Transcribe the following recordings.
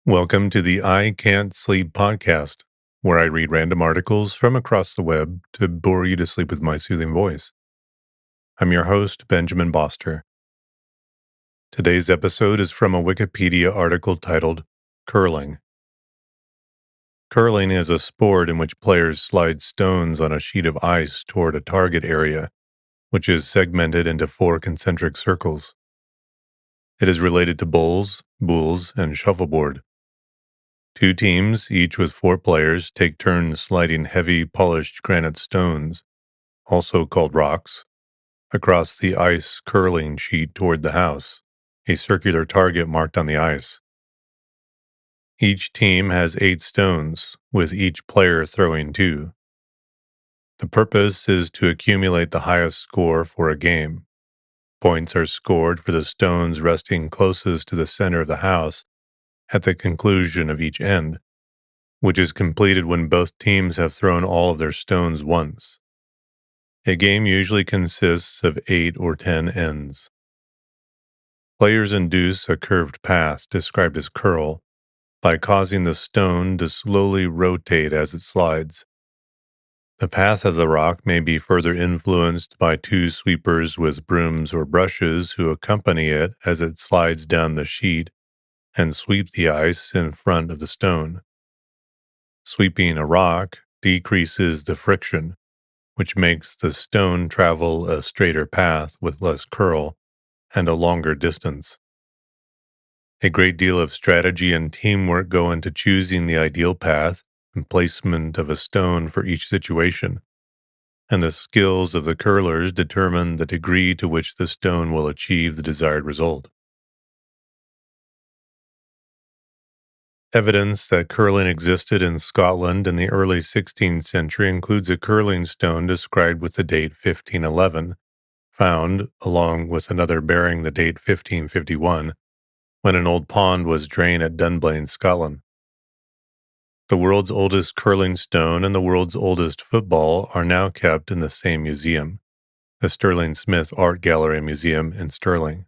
Welcome to the I Can't Sleep podcast, where I read random articles from across the web to bore you to sleep with my soothing voice. I'm your host, Benjamin Boster. Today's episode is from a Wikipedia article titled Curling. Curling is a sport in which players slide stones on a sheet of ice toward a target area, which is segmented into 4 concentric circles. It is related to bowls, boules, and shuffleboard. 2 teams, each with 4 players, take turns sliding heavy polished granite stones, also called rocks, across the ice curling sheet toward the house, a circular target marked on the ice. Each team has 8 stones, with each player throwing 2. The purpose is to accumulate the highest score for a game. Points are scored for the stones resting closest to the center of the house at the conclusion of each end, which is completed when both teams have thrown all of their stones once. A game usually consists of 8 or 10 ends. Players induce a curved path, described as curl, by causing the stone to slowly rotate as it slides. The path of the rock may be further influenced by 2 sweepers with brooms or brushes who accompany it as it slides down the sheet and sweep the ice in front of the stone. Sweeping a rock decreases the friction, which makes the stone travel a straighter path with less curl and a longer distance. A great deal of strategy and teamwork go into choosing the ideal path and placement of a stone for each situation, and the skills of the curlers determine the degree to which the stone will achieve the desired result. Evidence that curling existed in Scotland in the early 16th century includes a curling stone described with the date 1511, found, along with another bearing the date 1551, when an old pond was drained at Dunblane, Scotland. The world's oldest curling stone and the world's oldest football are now kept in the same museum, the Stirling Smith Art Gallery Museum in Stirling.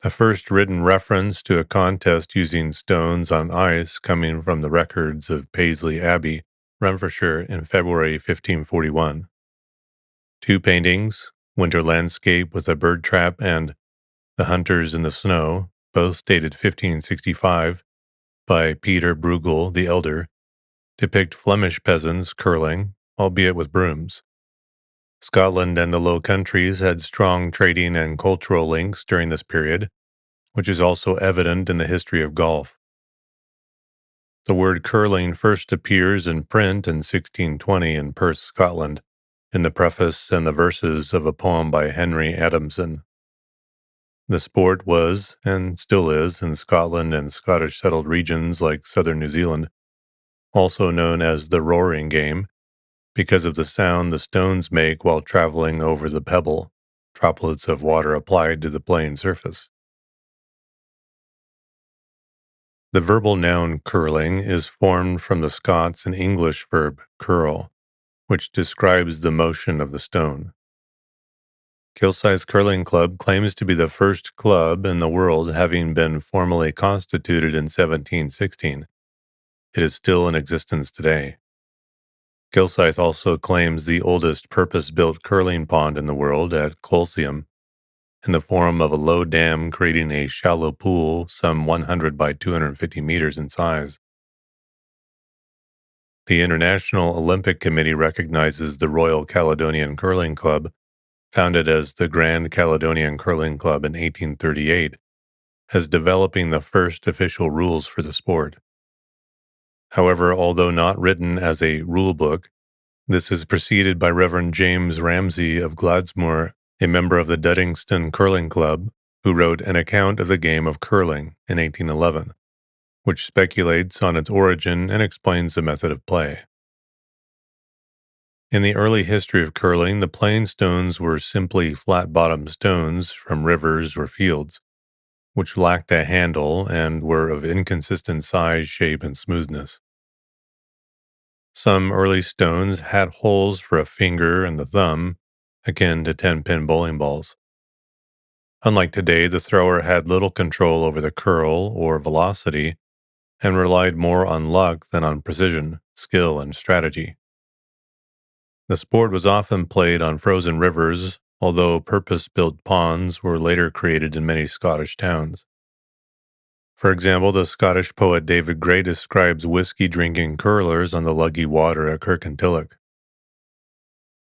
The first written reference to a contest using stones on ice coming from the records of Paisley Abbey, Renfrewshire, in February 1541. 2 paintings, Winter Landscape with a Bird Trap and The Hunters in the Snow, both dated 1565, by Peter Bruegel the Elder, depict Flemish peasants curling, albeit with brooms. Scotland and the Low Countries had strong trading and cultural links during this period, which is also evident in the history of golf. The word curling first appears in print in 1620 in Perth, Scotland, in the preface and the verses of a poem by Henry Adamson. The sport was, and still is, in Scotland and Scottish settled regions like southern New Zealand, also known as the roaring game, because of the sound the stones make while traveling over the pebble, droplets of water applied to the playing surface. The verbal noun curling is formed from the Scots and English verb curl, which describes the motion of the stone. Kilsyth Curling Club claims to be the first club in the world, having been formally constituted in 1716. It is still in existence today. Kilsyth also claims the oldest purpose-built curling pond in the world at Colseum, in the form of a low dam creating a shallow pool some 100 by 250 meters in size. The International Olympic Committee recognizes the Royal Caledonian Curling Club, founded as the Grand Caledonian Curling Club in 1838, as developing the first official rules for the sport. However, although not written as a rule book, this is preceded by Reverend James Ramsay of Gladsmoor, a member of the Duddingston Curling Club, who wrote an account of the game of curling in 1811, which speculates on its origin and explains the method of play. In the early history of curling, the playing stones were simply flat-bottomed stones from rivers or fields, which lacked a handle and were of inconsistent size, shape, and smoothness. Some early stones had holes for a finger and the thumb, akin to 10-pin bowling balls. Unlike today, the thrower had little control over the curl or velocity and relied more on luck than on precision, skill, and strategy. The sport was often played on frozen rivers, although purpose built ponds were later created in many Scottish towns. For example, the Scottish poet David Gray describes whiskey drinking curlers on the Luggy Water at Kirkintilloch.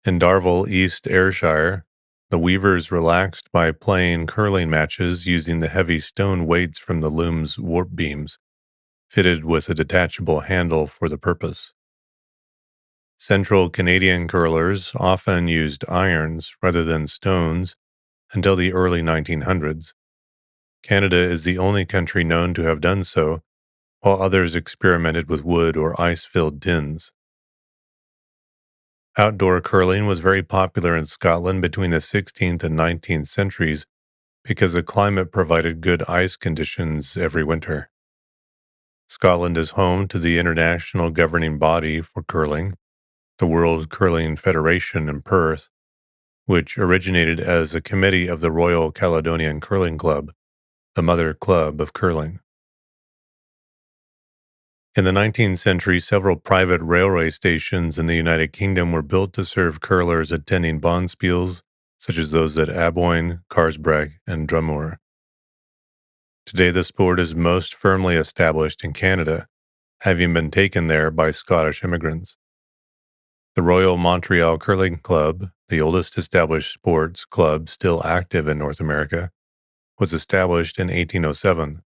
In Darvel, East Ayrshire, the weavers relaxed by playing curling matches using the heavy stone weights from the loom's warp beams, fitted with a detachable handle for the purpose. Central Canadian curlers often used irons rather than stones until the early 1900s. Canada is the only country known to have done so, while others experimented with wood or ice-filled tins. Outdoor curling was very popular in Scotland between the 16th and 19th centuries because the climate provided good ice conditions every winter. Scotland is home to the international governing body for curling, the World Curling Federation in Perth, which originated as a committee of the Royal Caledonian Curling Club, the mother club of curling. In the 19th century, several private railway stations in the United Kingdom were built to serve curlers attending bonspiels, such as those at Aboyne, Carsbreck, and Drummoor. Today, the sport is most firmly established in Canada, having been taken there by Scottish immigrants. The Royal Montreal Curling Club, the oldest established sports club still active in North America, was established in 1807.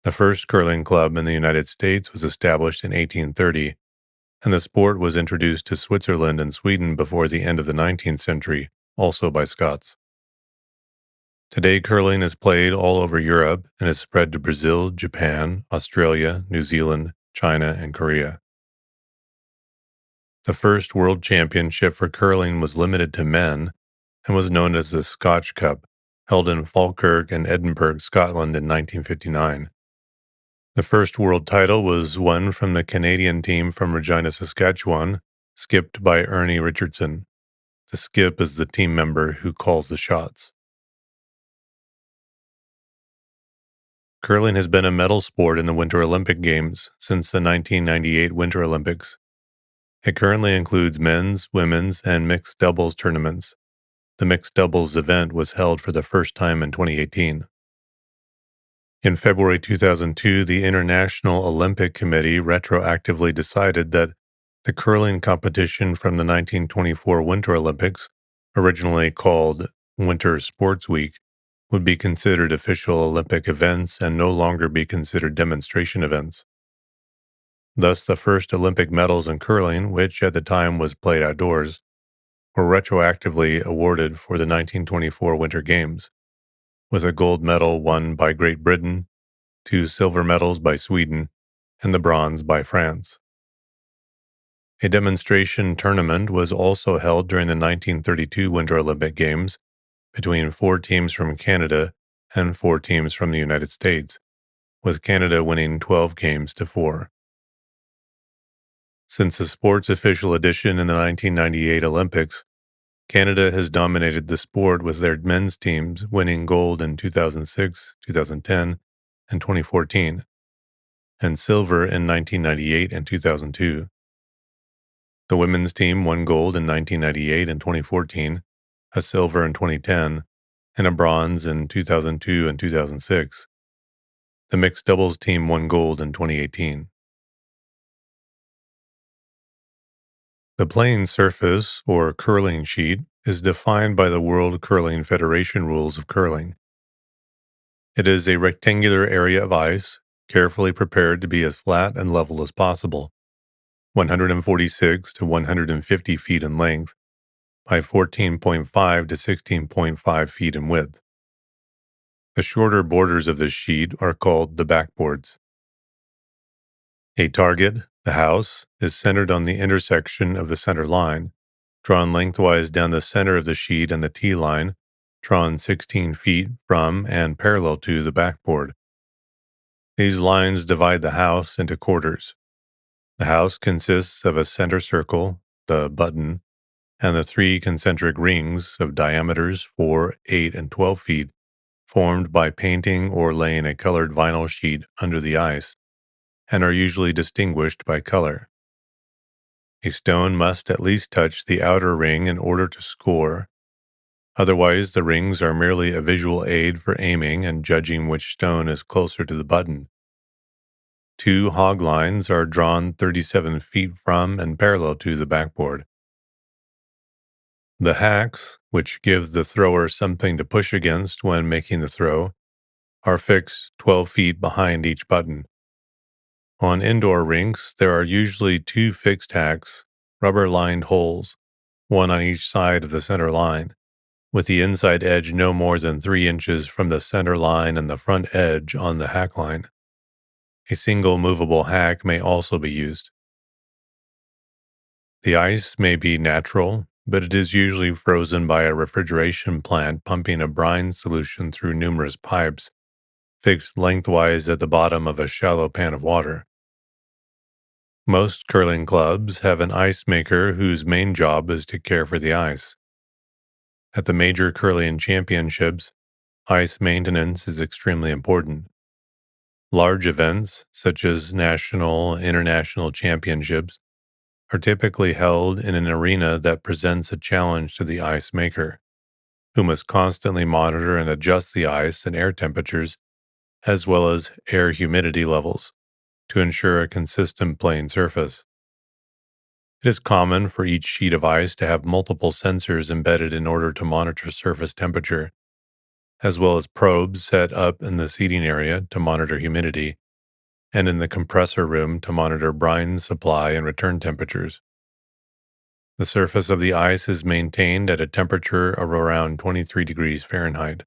The first curling club in the United States was established in 1830, and the sport was introduced to Switzerland and Sweden before the end of the 19th century, also by Scots. Today, curling is played all over Europe and is spread to Brazil, Japan, Australia, New Zealand, China, and Korea. The first World Championship for curling was limited to men and was known as the Scotch Cup, held in Falkirk and Edinburgh, Scotland in 1959. The first world title was won from the Canadian team from Regina, Saskatchewan, skipped by Ernie Richardson. The skip is the team member who calls the shots. Curling has been a medal sport in the Winter Olympic Games since the 1998 Winter Olympics. It currently includes men's, women's, and mixed doubles tournaments. The mixed doubles event was held for the first time in 2018. In February 2002, the International Olympic Committee retroactively decided that the curling competition from the 1924 Winter Olympics, originally called Winter Sports Week, would be considered official Olympic events and no longer be considered demonstration events. Thus, the first Olympic medals in curling, which at the time was played outdoors, were retroactively awarded for the 1924 Winter Games, with a gold medal won by Great Britain, 2 silver medals by Sweden, and the bronze by France. A demonstration tournament was also held during the 1932 Winter Olympic Games between 4 teams from Canada and 4 teams from the United States, with Canada winning 12 games to 4. Since the sport's official edition in the 1998 Olympics, Canada has dominated the sport with their men's teams winning gold in 2006, 2010, and 2014, and silver in 1998 and 2002. The women's team won gold in 1998 and 2014, a silver in 2010, and a bronze in 2002 and 2006. The mixed doubles team won gold in 2018. The playing surface, or curling sheet, is defined by the World Curling Federation rules of curling. It is a rectangular area of ice, carefully prepared to be as flat and level as possible, 146 to 150 feet in length, by 14.5 to 16.5 feet in width. The shorter borders of the sheet are called the backboards. A target, the house, is centered on the intersection of the center line, drawn lengthwise down the center of the sheet, and the tee line, drawn 16 feet from and parallel to the backboard. These lines divide the house into quarters. The house consists of a center circle, the button, and the three concentric rings of diameters 4, 8, and 12 feet formed by painting or laying a colored vinyl sheet under the ice and are usually distinguished by color. A stone must at least touch the outer ring in order to score. Otherwise, the rings are merely a visual aid for aiming and judging which stone is closer to the button. Two hog lines are drawn 37 feet from and parallel to the backboard. The hacks, which give the thrower something to push against when making the throw, are fixed 12 feet behind each button. On indoor rinks, there are usually two fixed hacks, rubber-lined holes, one on each side of the center line, with the inside edge no more than 3 inches from the center line and the front edge on the hack line. A single movable hack may also be used. The ice may be natural, but it is usually frozen by a refrigeration plant pumping a brine solution through numerous pipes fixed lengthwise at the bottom of a shallow pan of water. Most curling clubs have an ice maker whose main job is to care for the ice. At the major curling championships, ice maintenance is extremely important. Large events, such as national and international championships, are typically held in an arena that presents a challenge to the ice maker, who must constantly monitor and adjust the ice and air temperatures, as well as air humidity levels, to ensure a consistent playing surface. It is common for each sheet of ice to have multiple sensors embedded in order to monitor surface temperature, as well as probes set up in the seating area to monitor humidity, and in the compressor room to monitor brine supply and return temperatures. The surface of the ice is maintained at a temperature of around 23 degrees Fahrenheit.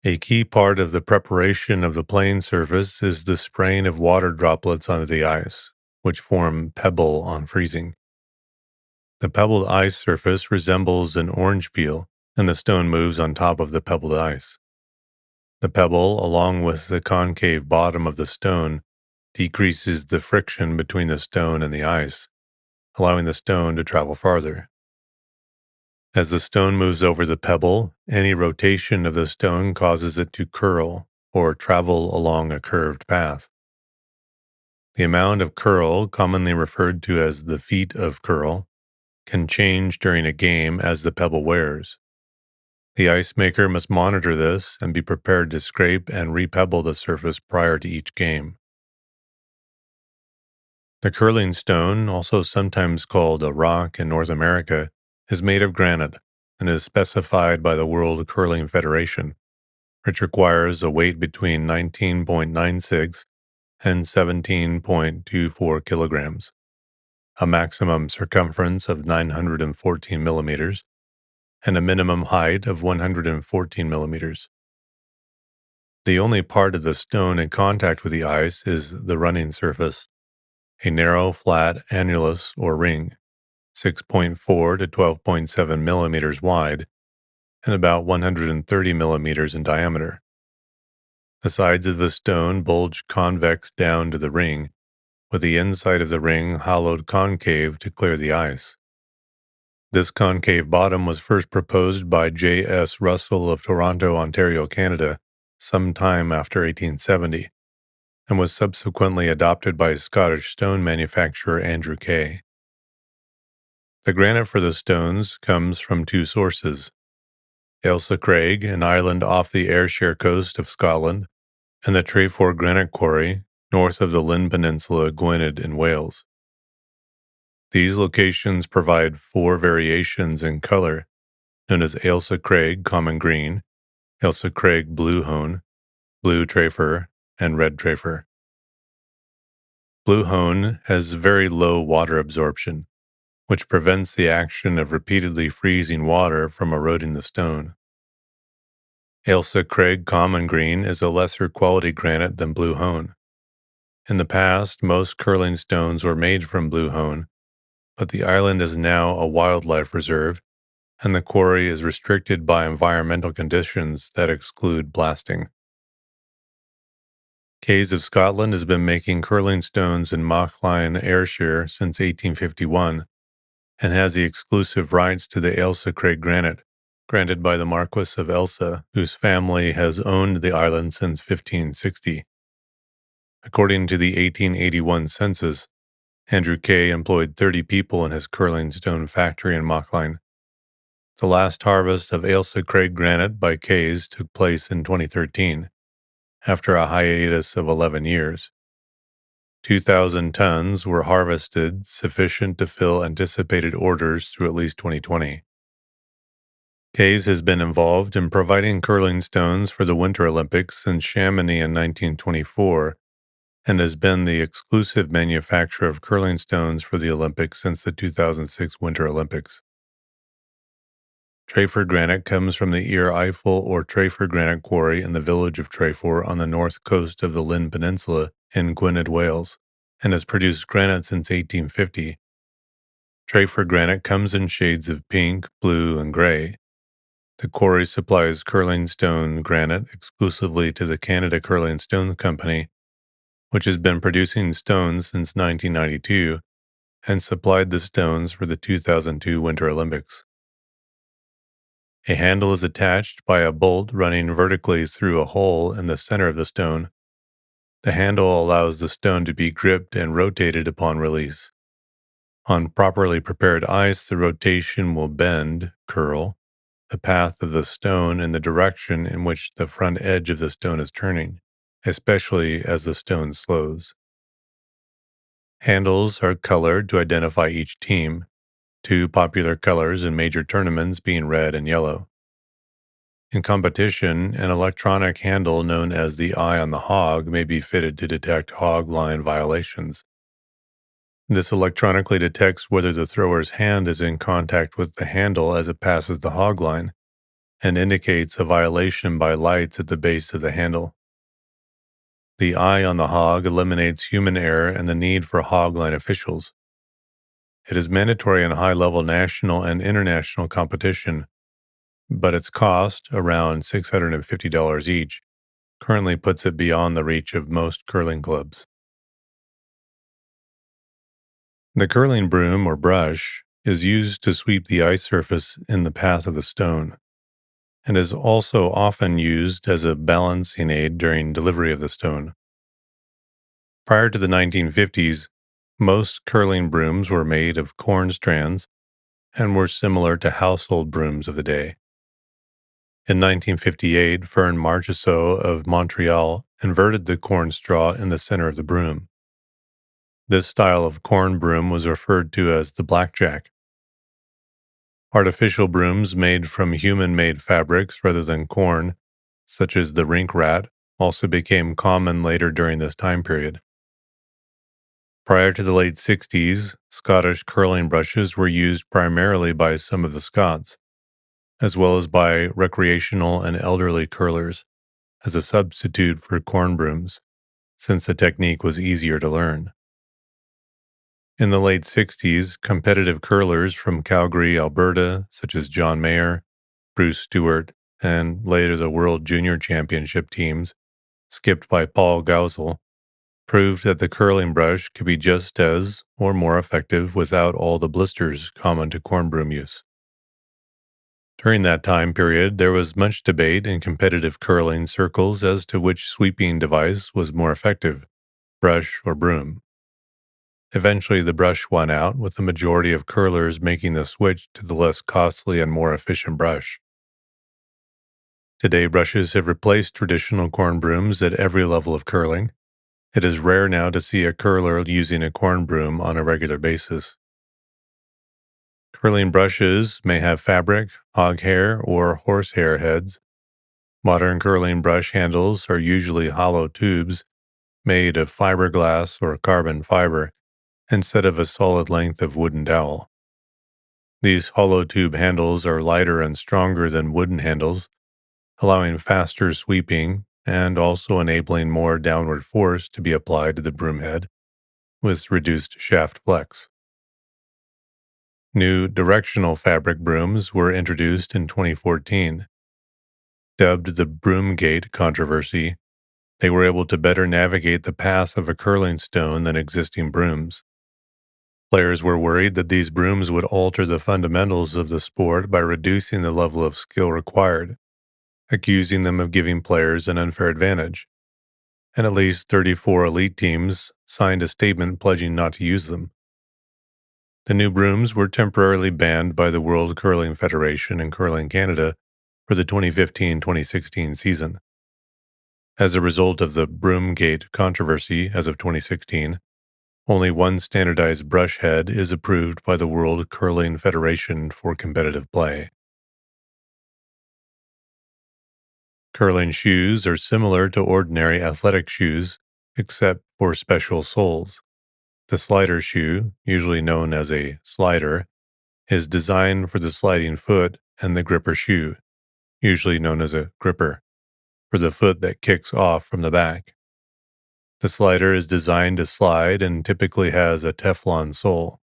A key part of the preparation of the playing surface is the spraying of water droplets onto the ice, which form pebble on freezing. The pebbled ice surface resembles an orange peel, and the stone moves on top of the pebbled ice. The pebble, along with the concave bottom of the stone, decreases the friction between the stone and the ice, allowing the stone to travel farther. As the stone moves over the pebble, any rotation of the stone causes it to curl or travel along a curved path. The amount of curl, commonly referred to as the feet of curl, can change during a game as the pebble wears. The ice maker must monitor this and be prepared to scrape and repebble the surface prior to each game. The curling stone, also sometimes called a rock in North America, is made of granite and is specified by the World Curling Federation, which requires a weight between 19.96 and 17.24 kilograms, a maximum circumference of 914 millimeters, and a minimum height of 114 millimeters. The only part of the stone in contact with the ice is the running surface, a narrow, flat annulus or ring, 6.4 to 12.7 millimeters wide, and about 130 millimeters in diameter. The sides of the stone bulge convex down to the ring, with the inside of the ring hollowed concave to clear the ice. This concave bottom was first proposed by J. S. Russell of Toronto, Ontario, Canada, sometime after 1870, and was subsequently adopted by Scottish stone manufacturer Andrew Kay. The granite for the stones comes from two sources: Ailsa Craig, an island off the Ayrshire coast of Scotland, and the Trefor Granite Quarry, north of the Lynn Peninsula, Gwynedd in Wales. These locations provide 4 variations in color, known as Ailsa Craig Common Green, Ailsa Craig Blue Hone, Blue Trefor, and Red Trefor. Blue Hone has very low water absorption, which prevents the action of repeatedly freezing water from eroding the stone. Ailsa Craig Common Green is a lesser quality granite than Blue Hone. In the past, most curling stones were made from Blue Hone, but the island is now a wildlife reserve, and the quarry is restricted by environmental conditions that exclude blasting. Kays of Scotland has been making curling stones in Mauchline, Ayrshire since 1851, and has the exclusive rights to the Ailsa Craig granite, granted by the Marquess of Ailsa, whose family has owned the island since 1560. According to the 1881 census, Andrew Kay employed 30 people in his curling stone factory in Mauchline. The last harvest of Ailsa Craig granite by Kays took place in 2013, after a hiatus of 11 years. 2,000 tons were harvested, sufficient to fill anticipated orders through at least 2020. Kays has been involved in providing curling stones for the Winter Olympics since Chamonix in 1924, and has been the exclusive manufacturer of curling stones for the Olympics since the 2006 Winter Olympics. Trefor granite comes from the Ir Eifel or Trefor granite quarry in the village of Trefor on the north coast of the Llyn Peninsula in Gwynedd, Wales, and has produced granite since 1850. Trefor granite comes in shades of pink, blue, and gray. The quarry supplies curling stone granite exclusively to the Canada Curling Stone Company, which has been producing stones since 1992 and supplied the stones for the 2002 Winter Olympics. A handle is attached by a bolt running vertically through a hole in the center of the stone. The handle allows the stone to be gripped and rotated upon release. On properly prepared ice, the rotation will bend, curl, the path of the stone in the direction in which the front edge of the stone is turning, especially as the stone slows. Handles are colored to identify each team, two popular colors in major tournaments being red and yellow. In competition, an electronic handle known as the eye on the hog may be fitted to detect hog line violations. This electronically detects whether the thrower's hand is in contact with the handle as it passes the hog line, and indicates a violation by lights at the base of the handle. The eye on the hog eliminates human error and the need for hog line officials. It is mandatory in high-level national and international competition, but its cost, around $650 each, currently puts it beyond the reach of most curling clubs. The curling broom or brush is used to sweep the ice surface in the path of the stone, and is also often used as a balancing aid during delivery of the stone. Prior to the 1950s, most curling brooms were made of corn strands and were similar to household brooms of the day. In 1958, Fern Marchessault of Montreal inverted the corn straw in the center of the broom. This style of corn broom was referred to as the blackjack. Artificial brooms made from human-made fabrics rather than corn, such as the rink rat, also became common later during this time period. Prior to the late 60s, Scottish curling brushes were used primarily by some of the Scots, as well as by recreational and elderly curlers, as a substitute for corn brooms, since the technique was easier to learn. In the late 60s, competitive curlers from Calgary, Alberta, such as John Mayer, Bruce Stewart, and later the World Junior Championship teams, skipped by Paul Gausel, proved that the curling brush could be just as, or more effective without all the blisters common to corn broom use. During that time period, there was much debate in competitive curling circles as to which sweeping device was more effective, brush or broom. Eventually, the brush won out, with the majority of curlers making the switch to the less costly and more efficient brush. Today, brushes have replaced traditional corn brooms at every level of curling. It is rare now to see a curler using a corn broom on a regular basis. Curling brushes may have fabric, hog hair, or horsehair heads. Modern curling brush handles are usually hollow tubes made of fiberglass or carbon fiber instead of a solid length of wooden dowel. These hollow tube handles are lighter and stronger than wooden handles, allowing faster sweeping and also enabling more downward force to be applied to the broom head with reduced shaft flex. New directional fabric brooms were introduced in 2014. Dubbed the Broomgate controversy, they were able to better navigate the path of a curling stone than existing brooms. Players were worried that these brooms would alter the fundamentals of the sport by reducing the level of skill required, accusing them of giving players an unfair advantage, and at least 34 elite teams signed a statement pledging not to use them. The new brooms were temporarily banned by the World Curling Federation and Curling Canada for the 2015-2016 season. As a result of the Broomgate controversy as of 2016, only one standardized brush head is approved by the World Curling Federation for competitive play. Curling shoes are similar to ordinary athletic shoes, except for special soles. The slider shoe, usually known as a slider, is designed for the sliding foot, and the gripper shoe, usually known as a gripper, for the foot that kicks off from the back. The slider is designed to slide and typically has a Teflon sole.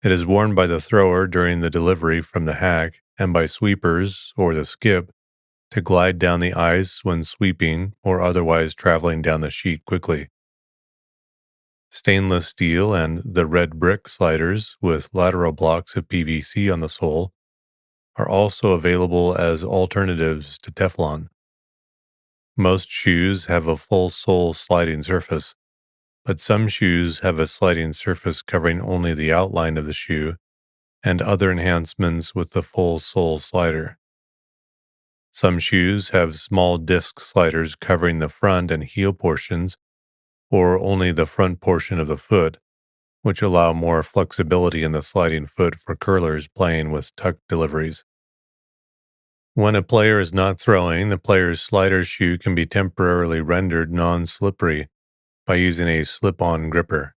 It is worn by the thrower during the delivery from the hack and by sweepers or the skip to glide down the ice when sweeping or otherwise traveling down the sheet quickly. Stainless steel and the red brick sliders with lateral blocks of PVC on the sole are also available as alternatives to Teflon. Most shoes have a full sole sliding surface, but some shoes have a sliding surface covering only the outline of the shoe and other enhancements with the full sole slider. Some shoes have small disc sliders covering the front and heel portions or only the front portion of the foot, which allow more flexibility in the sliding foot for curlers playing with tuck deliveries. When a player is not throwing, the player's slider shoe can be temporarily rendered non-slippery by using a slip-on gripper.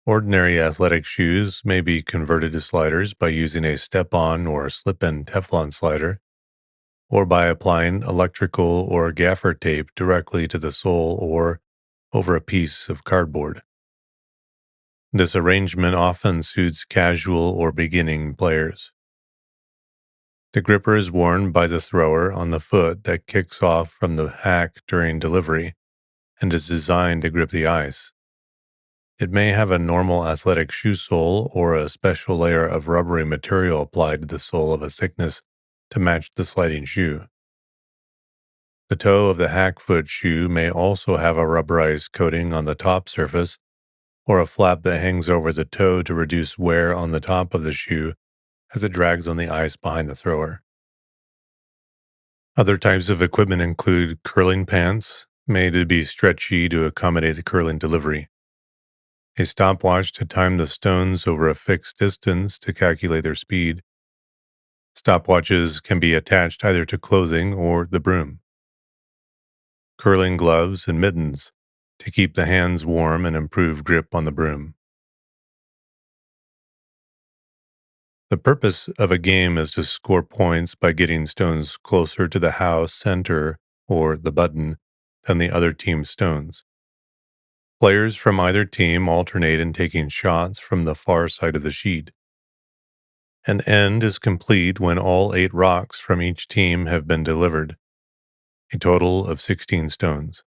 Ordinary athletic shoes may be converted to sliders by using a step-on or slip-in Teflon slider, or by applying electrical or gaffer tape directly to the sole or over a piece of cardboard. This arrangement often suits casual or beginning players. The gripper is worn by the thrower on the foot that kicks off from the hack during delivery and is designed to grip the ice. It may have a normal athletic shoe sole or a special layer of rubbery material applied to the sole of a thickness to match the sliding shoe. The toe of the hack foot shoe may also have a rubberized coating on the top surface or a flap that hangs over the toe to reduce wear on the top of the shoe as it drags on the ice behind the thrower. Other types of equipment include curling pants, made to be stretchy to accommodate the curling delivery, a stopwatch to time the stones over a fixed distance to calculate their speed. Stopwatches can be attached either to clothing or the broom. Curling gloves and mittens to keep the hands warm and improve grip on the broom. The purpose of a game is to score points by getting stones closer to the house center or the button than the other team's stones. Players from either team alternate in taking shots from the far side of the sheet. An end is complete when all 8 rocks from each team have been delivered, a total of 16 stones.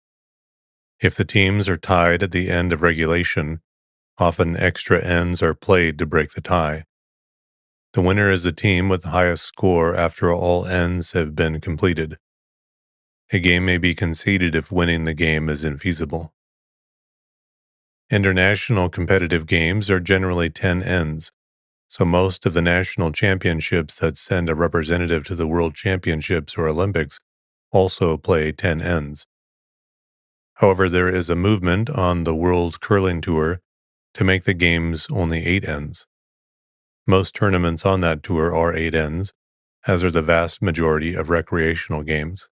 If the teams are tied at the end of regulation, often extra ends are played to break the tie. The winner is the team with the highest score after all ends have been completed. A game may be conceded if winning the game is infeasible. International competitive games are generally 10 ends, so most of the national championships that send a representative to the World Championships or Olympics also play 10 ends. However, there is a movement on the World Curling Tour to make the games only 8 ends. Most tournaments on that tour are 8 ends, as are the vast majority of recreational games.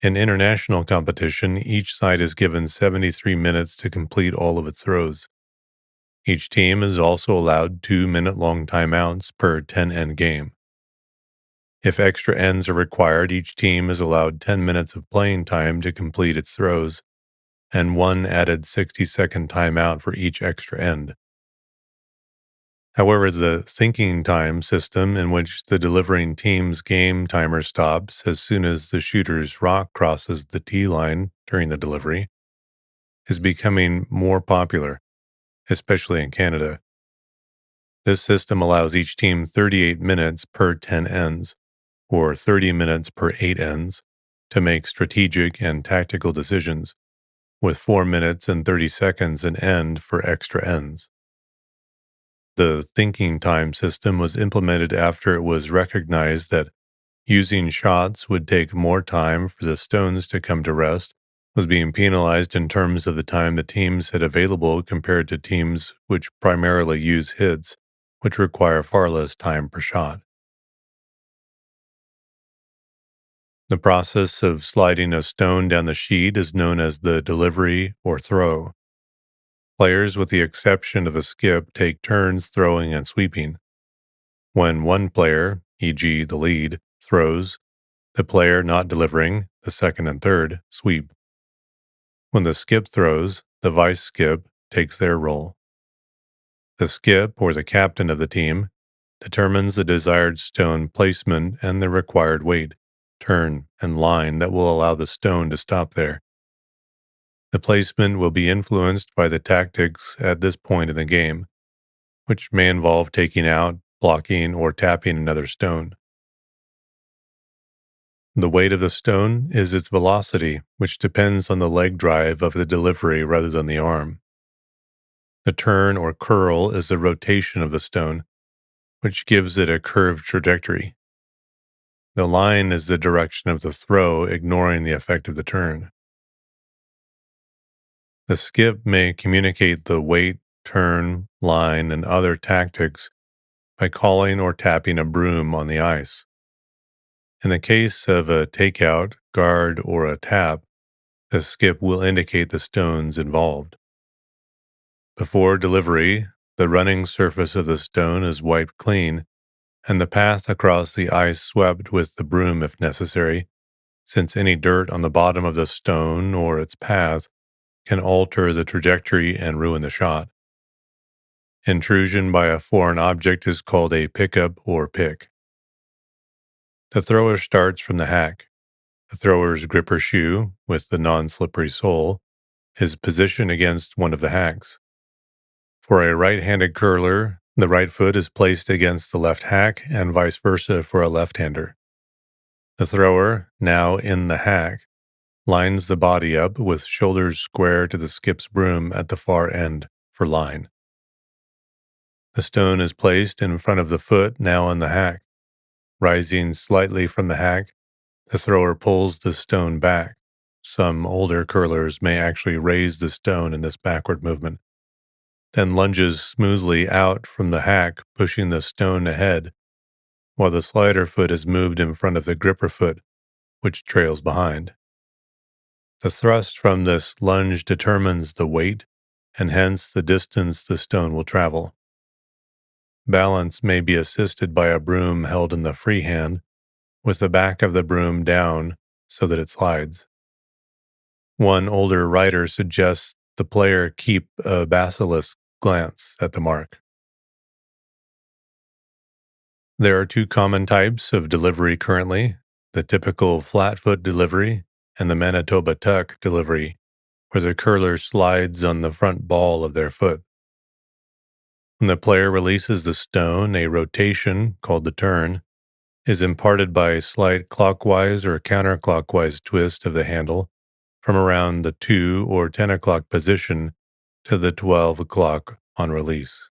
In international competition, each side is given 73 minutes to complete all of its throws. Each team is also allowed 2-minute-long timeouts per 10-end game. If extra ends are required, each team is allowed 10 minutes of playing time to complete its throws, and 1 added 60-second timeout for each extra end. However, the thinking time system, in which the delivering team's game timer stops as soon as the shooter's rock crosses the tee line during the delivery, is becoming more popular, especially in Canada. This system allows each team 38 minutes per 10 ends, or 30 minutes per 8 ends, to make strategic and tactical decisions, with 4 minutes and 30 seconds an end for extra ends. The thinking time system was implemented after it was recognized that using shots would take more time for the stones to come to rest, was being penalized in terms of the time the teams had available compared to teams which primarily use hits, which require far less time per shot. The process of sliding a stone down the sheet is known as the delivery or throw. Players, with the exception of the skip, take turns throwing and sweeping. When one player, e.g., the lead, throws, the player not delivering, the second and third, sweep. When the skip throws, the vice skip takes their role. The skip, or the captain of the team, determines the desired stone placement and the required weight, turn, and line that will allow the stone to stop there. The placement will be influenced by the tactics at this point in the game, which may involve taking out, blocking, or tapping another stone. The weight of the stone is its velocity, which depends on the leg drive of the delivery rather than the arm. The turn or curl is the rotation of the stone, which gives it a curved trajectory. The line is the direction of the throw, ignoring the effect of the turn. The skip may communicate the weight, turn, line, and other tactics by calling or tapping a broom on the ice. In the case of a takeout, guard, or a tap, the skip will indicate the stones involved. Before delivery, the running surface of the stone is wiped clean, and the path across the ice swept with the broom if necessary, since any dirt on the bottom of the stone or its path can alter the trajectory and ruin the shot. Intrusion by a foreign object is called a pickup or pick. The thrower starts from the hack. The thrower's gripper shoe, with the non-slippery sole, is positioned against one of the hacks. For a right-handed curler, the right foot is placed against the left hack and vice versa for a left-hander. The thrower, now in the hack, lines the body up with shoulders square to the skip's broom at the far end for line. The stone is placed in front of the foot now in the hack. Rising slightly from the hack, the thrower pulls the stone back. Some older curlers may actually raise the stone in this backward movement, then lunges smoothly out from the hack, pushing the stone ahead, while the slider foot is moved in front of the gripper foot, which trails behind. The thrust from this lunge determines the weight, and hence the distance the stone will travel. Balance may be assisted by a broom held in the free hand, with the back of the broom down so that it slides. One older writer suggests the player keep a basilisk glance at the mark. There are two common types of delivery currently, the typical flat-foot delivery and the Manitoba tuck delivery, where the curler slides on the front ball of their foot. When the player releases the stone, a rotation, called the turn, is imparted by a slight clockwise or counterclockwise twist of the handle from around the 2 or 10 o'clock position to the 12 o'clock on release.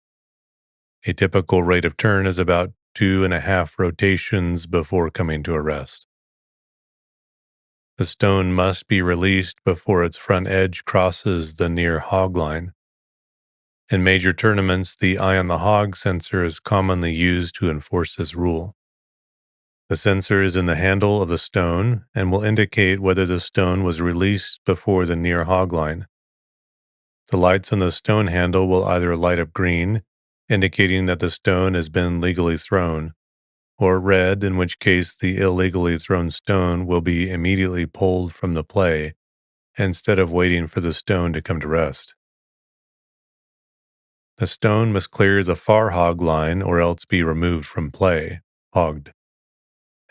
A typical rate of turn is about 2.5 rotations before coming to a rest. The stone must be released before its front edge crosses the near hog line. In major tournaments, the eye on the hog sensor is commonly used to enforce this rule. The sensor is in the handle of the stone and will indicate whether the stone was released before the near hog line. The lights on the stone handle will either light up green, indicating that the stone has been legally thrown, or red, in which case the illegally thrown stone will be immediately pulled from the play instead of waiting for the stone to come to rest. The stone must clear the far hog line or else be removed from play, hogged.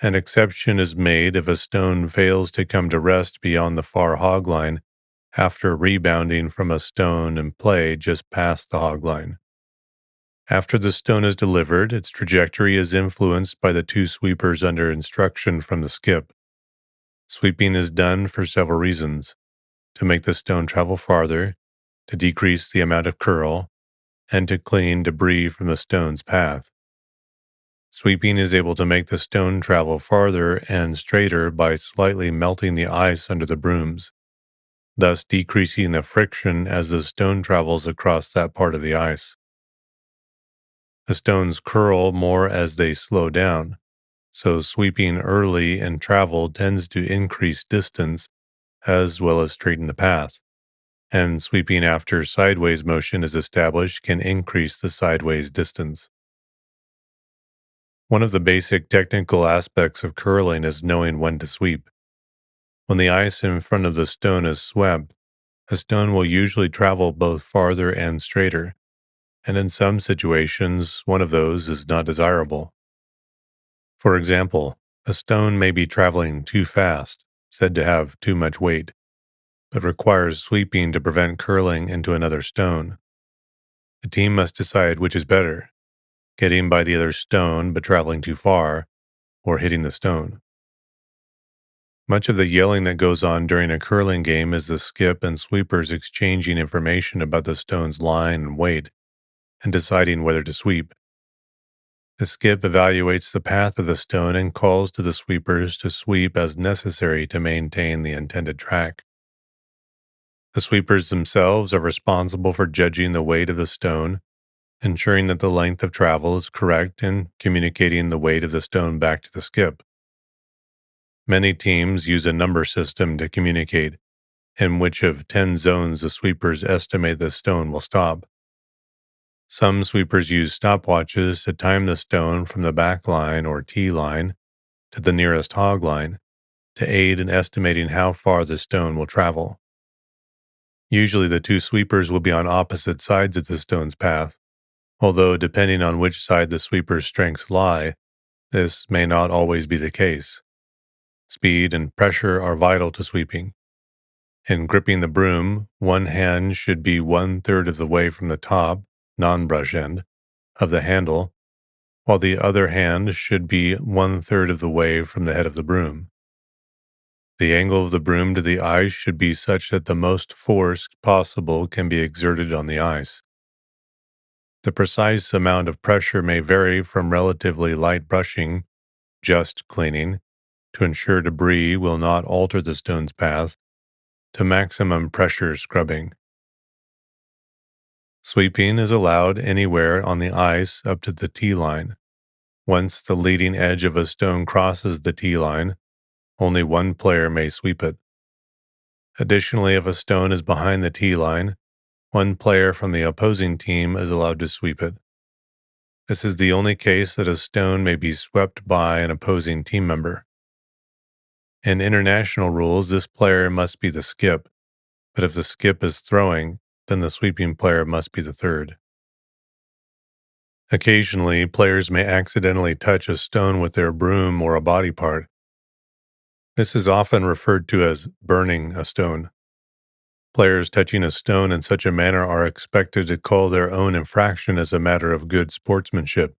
An exception is made if a stone fails to come to rest beyond the far hog line after rebounding from a stone in play just past the hog line. After the stone is delivered, its trajectory is influenced by the two sweepers under instruction from the skip. Sweeping is done for several reasons: to make the stone travel farther, to decrease the amount of curl, and to clean debris from the stone's path. Sweeping is able to make the stone travel farther and straighter by slightly melting the ice under the brooms, thus decreasing the friction as the stone travels across that part of the ice. The stones curl more as they slow down, so sweeping early in travel tends to increase distance as well as straighten the path, and sweeping after sideways motion is established can increase the sideways distance. One of the basic technical aspects of curling is knowing when to sweep. When the ice in front of the stone is swept, a stone will usually travel both farther and straighter, and in some situations, one of those is not desirable. For example, a stone may be traveling too fast, said to have too much weight, but requires sweeping to prevent curling into another stone. The team must decide which is better: getting by the other stone but traveling too far, or hitting the stone. Much of the yelling that goes on during a curling game is the skip and sweepers exchanging information about the stone's line and weight, and deciding whether to sweep. The skip evaluates the path of the stone and calls to the sweepers to sweep as necessary to maintain the intended track. The sweepers themselves are responsible for judging the weight of the stone, ensuring that the length of travel is correct, and communicating the weight of the stone back to the skip. Many teams use a number system to communicate in which of 10 zones the sweepers estimate the stone will stop. Some sweepers use stopwatches to time the stone from the back line or tee line to the nearest hog line to aid in estimating how far the stone will travel. Usually the two sweepers will be on opposite sides of the stone's path, although depending on which side the sweeper's strengths lie, this may not always be the case. Speed and pressure are vital to sweeping. In gripping the broom, one hand should be 1/3 of the way from the top, non-brush end, of the handle, while the other hand should be 1/3 of the way from the head of the broom. The angle of the broom to the ice should be such that the most force possible can be exerted on the ice. The precise amount of pressure may vary from relatively light brushing, just cleaning, to ensure debris will not alter the stone's path, to maximum pressure scrubbing. Sweeping is allowed anywhere on the ice up to the tee line. Once the leading edge of a stone crosses the tee line, only one player may sweep it. Additionally, if a stone is behind the tee line, one player from the opposing team is allowed to sweep it. This is the only case that a stone may be swept by an opposing team member. In international rules, this player must be the skip, but if the skip is throwing, then the sweeping player must be the third. Occasionally, players may accidentally touch a stone with their broom or a body part. This is often referred to as burning a stone. Players touching a stone in such a manner are expected to call their own infraction as a matter of good sportsmanship.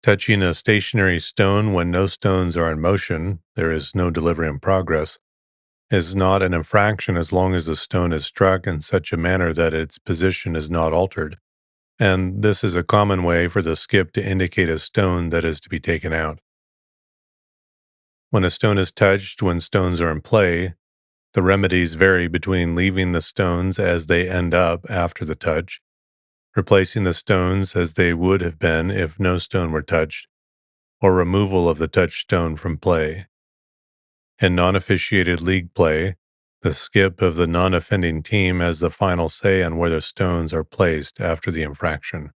Touching a stationary stone when no stones are in motion, there is no delivery in progress, is not an infraction as long as the stone is struck in such a manner that its position is not altered, and this is a common way for the skip to indicate a stone that is to be taken out. When a stone is touched when stones are in play, the remedies vary between leaving the stones as they end up after the touch, replacing the stones as they would have been if no stone were touched, or removal of the touched stone from play. In non-officiated league play, the skip of the non-offending team has the final say on where the stones are placed after the infraction.